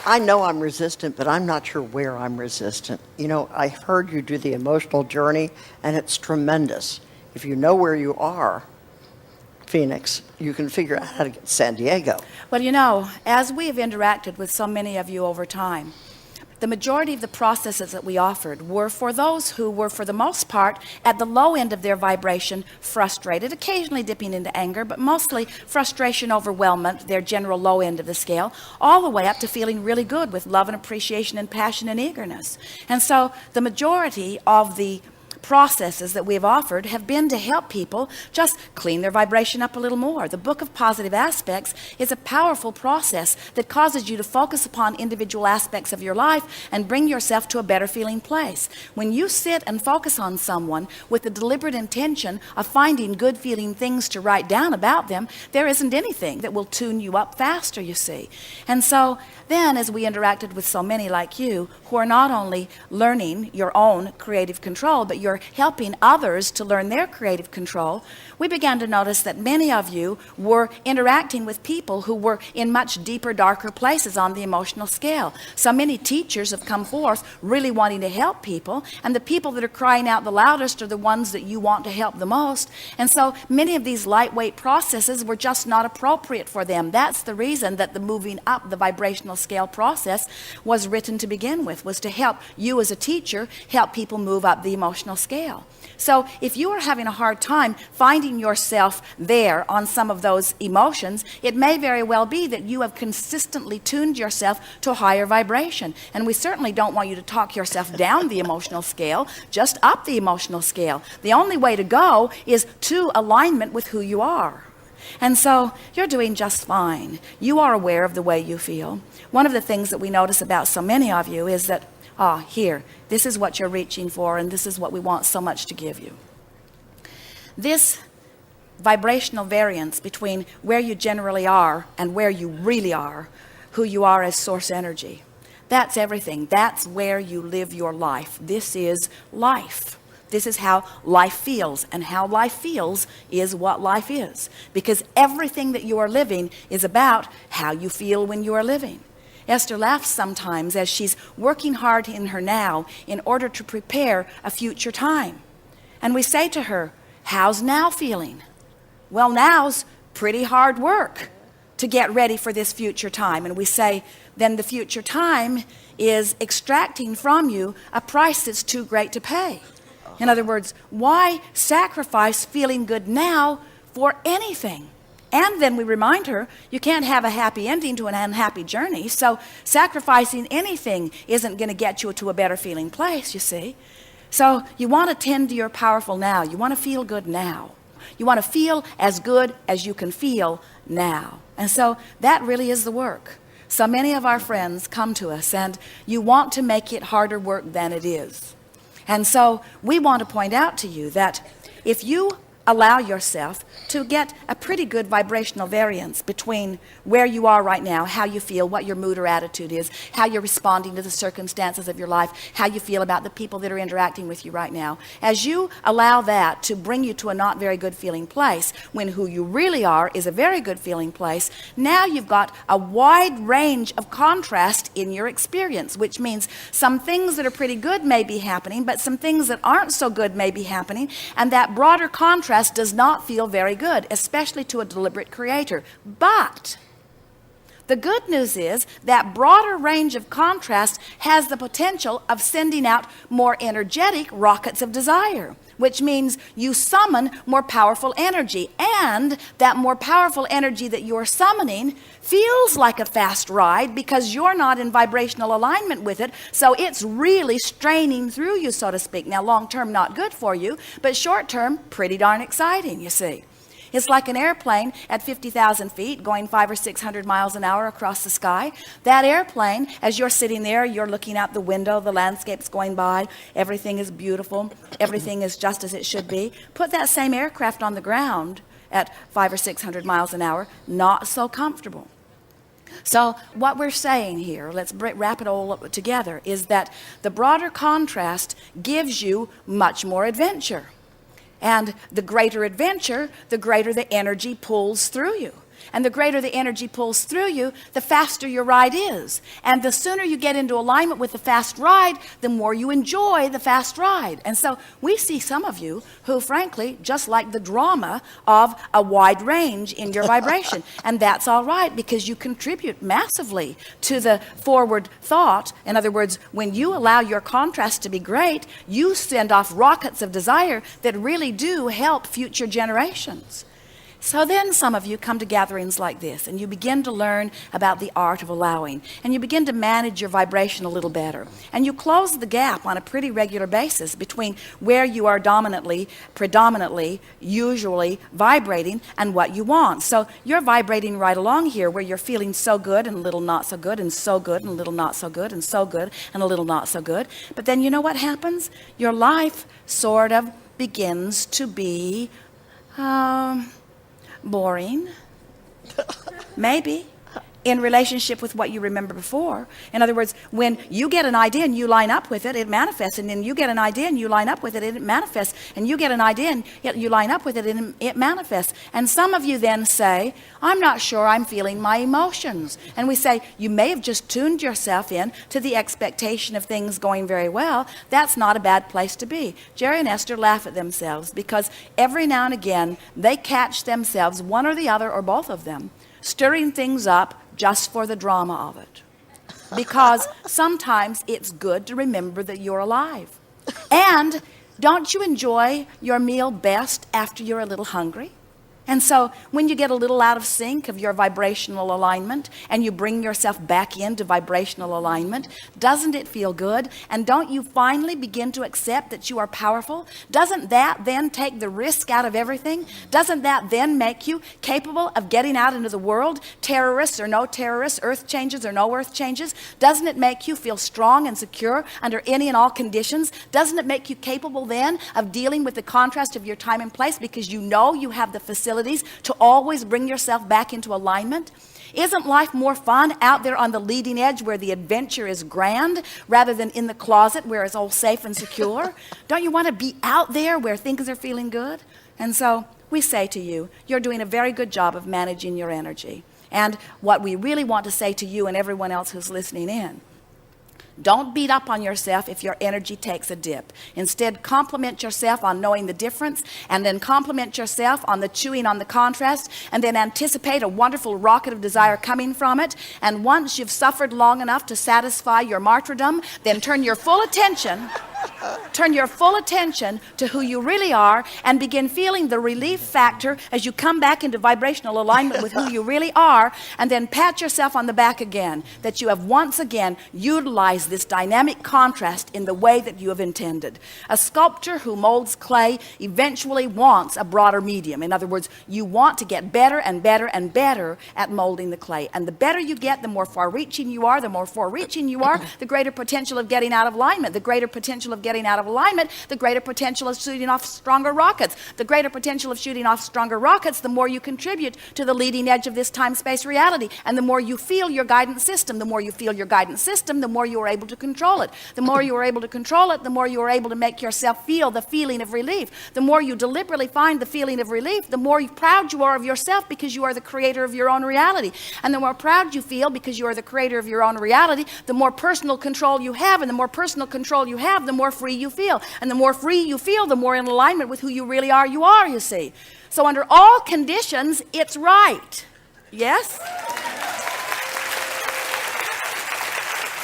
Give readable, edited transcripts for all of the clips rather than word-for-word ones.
I know I'm resistant, but I'm not sure where I'm resistant. You know, I heard you do the emotional journey, and it's tremendous. If you know where you are, Phoenix, you can figure out how to get to San Diego. Well, you know, as we have interacted with so many of you over time, the majority of the processes that we offered were for those who were, for the most part, at the low end of their vibration, frustrated, occasionally dipping into anger, but mostly frustration, overwhelmment, their general low end of the scale, all the way up to feeling really good with love and appreciation and passion and eagerness. And so the majority of the processes that we've offered have been to help people just clean their vibration up a little more. The Book of Positive Aspects is a powerful process that causes you to focus upon individual aspects of your life and bring yourself to a better feeling place. When you sit and focus on someone with the deliberate intention of finding good feeling things to write down about them, there isn't anything that will tune you up faster, you see. And so then, as we interacted with so many like you who are not only learning your own creative control, but you're helping others to learn their creative control, we began to notice that many of you were interacting with people who were in much deeper, darker places on the emotional scale. So many teachers have come forth really wanting to help people, and the people that are crying out the loudest are the ones that you want to help the most. And so many of these lightweight processes were just not appropriate for them. That's the reason that the moving up the vibrational scale process was written to begin with, was to help you as a teacher help people move up the emotional scale. So if you are having a hard time finding yourself there on some of those emotions, it may very well be that you have consistently tuned yourself to a higher vibration. And we certainly don't want you to talk yourself down the emotional scale, just up the emotional scale. The only way to go is to alignment with who you are. And so you're doing just fine. You are aware of the way you feel. One of the things that we notice about so many of you is that, here, this is what you're reaching for, and this is what we want so much to give you. This vibrational variance between where you generally are and where you really are, who you are as source energy, that's everything. That's where you live your life. This is life. This is how life feels, and how life feels is what life is, because everything that you are living is about how you feel when you are living. Esther laughs sometimes as she's working hard in her now in order to prepare a future time. And we say to her, how's now feeling? Well, now's pretty hard work to get ready for this future time. And we say, then the future time is extracting from you a price that's too great to pay. In other words, why sacrifice feeling good now for anything? And then we remind her, you can't have a happy ending to an unhappy journey. So sacrificing anything isn't going to get you to a better feeling place, you see. So you want to tend to your powerful now. You want to feel good now. You want to feel as good as you can feel now. And so that really is the work. So many of our friends come to us, and you want to make it harder work than it is. And so we want to point out to you that if you allow yourself to get a pretty good vibrational variance between where you are right now, how you feel, what your mood or attitude is, how you're responding to the circumstances of your life, how you feel about the people that are interacting with you right now. As you allow that to bring you to a not very good feeling place, when who you really are is a very good feeling place, now you've got a wide range of contrast in your experience, which means some things that are pretty good may be happening, but some things that aren't so good may be happening, and that broader contrast does not feel very good, especially to a deliberate creator. But the good news is that broader range of contrast has the potential of sending out more energetic rockets of desire, which means you summon more powerful energy, and that more powerful energy that you're summoning feels like a fast ride because you're not in vibrational alignment with it, so it's really straining through you, so to speak. Now, long-term, not good for you, but short-term, pretty darn exciting, you see. It's like an airplane at 50,000 feet going 500 or 600 miles an hour across the sky. That airplane, as you're sitting there, you're looking out the window, the landscape's going by, everything is beautiful, everything is just as it should be. Put that same aircraft on the ground at 500 or 600 miles an hour, not so comfortable. So what we're saying here, let's wrap it all up together, is that the broader contrast gives you much more adventure. And the greater adventure, the greater the energy pulls through you. And the greater the energy pulls through you, the faster your ride is. And the sooner you get into alignment with the fast ride, the more you enjoy the fast ride. And so we see some of you who, frankly, just like the drama of a wide range in your vibration. And that's all right, because you contribute massively to the forward thought. In other words, when you allow your contrast to be great, you send off rockets of desire that really do help future generations. So then some of you come to gatherings like this, and you begin to learn about the art of allowing, and you begin to manage your vibration a little better, and you close the gap on a pretty regular basis between where you are predominantly, usually vibrating, and what you want. So you're vibrating right along here, where you're feeling so good and a little not so good, and so good and a little not so good, and so good and a little not so good. But then you know what happens? Your life sort of begins to be boring, maybe, in relationship with what you remember before. In other words, when you get an idea and you line up with it, it manifests. And then you get an idea and you line up with it, it manifests. And you get an idea and you line up with it, and it manifests. And some of you then say, I'm not sure I'm feeling my emotions. And we say, you may have just tuned yourself in to the expectation of things going very well. That's not a bad place to be. Jerry and Esther laugh at themselves because every now and again they catch themselves, one or the other or both of them, stirring things up just for the drama of it. Because sometimes it's good to remember that you're alive. And don't you enjoy your meal best after you're a little hungry? And so when you get a little out of sync of your vibrational alignment and you bring yourself back into vibrational alignment, doesn't it feel good? And don't you finally begin to accept that you are powerful? Doesn't that then take the risk out of everything? Doesn't that then make you capable of getting out into the world, terrorists or no terrorists, earth changes or no earth changes? Doesn't it make you feel strong and secure under any and all conditions? Doesn't it make you capable then of dealing with the contrast of your time and place, because you know you have the facility to always bring yourself back into alignment? Isn't life more fun out there on the leading edge where the adventure is grand rather than in the closet where it's all safe and secure? Don't you want to be out there where things are feeling good? And so we say to you, you're doing a very good job of managing your energy. And what we really want to say to you and everyone else who's listening in, don't beat up on yourself if your energy takes a dip. Instead, compliment yourself on knowing the difference, and then compliment yourself on the chewing on the contrast, and then anticipate a wonderful rocket of desire coming from it. And once you've suffered long enough to satisfy your martyrdom, then turn your full attention to who you really are, and begin feeling the relief factor as you come back into vibrational alignment with who you really are, and then pat yourself on the back again that you have once again utilized this dynamic contrast in the way that you have intended. A sculptor who molds clay eventually wants a broader medium. In other words, you want to get better and better and better at molding the clay. And the better you get, the more far-reaching you are. The more far-reaching you are, the greater potential of getting out of alignment. The greater potential of getting out of alignment, the greater potential of shooting off stronger rockets. The greater potential of shooting off stronger rockets, the more you contribute to the leading edge of this time-space reality. And the more you feel your guidance system, the more you feel your guidance system, the more you are able to control it. The more you are able to control it, the more you are able to make yourself feel the feeling of relief. The more you deliberately find the feeling of relief, the more proud you are of yourself, because you are the creator of your own reality. And the more proud you feel because you are the creator of your own reality, the more personal control you have. And the more personal control you have, the more free you feel. And the more free you feel, the more in alignment with who you really are, you see. So under all conditions, it's right. Yes?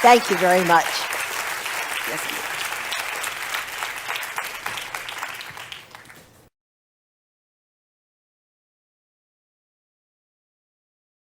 Thank you very much. Yes.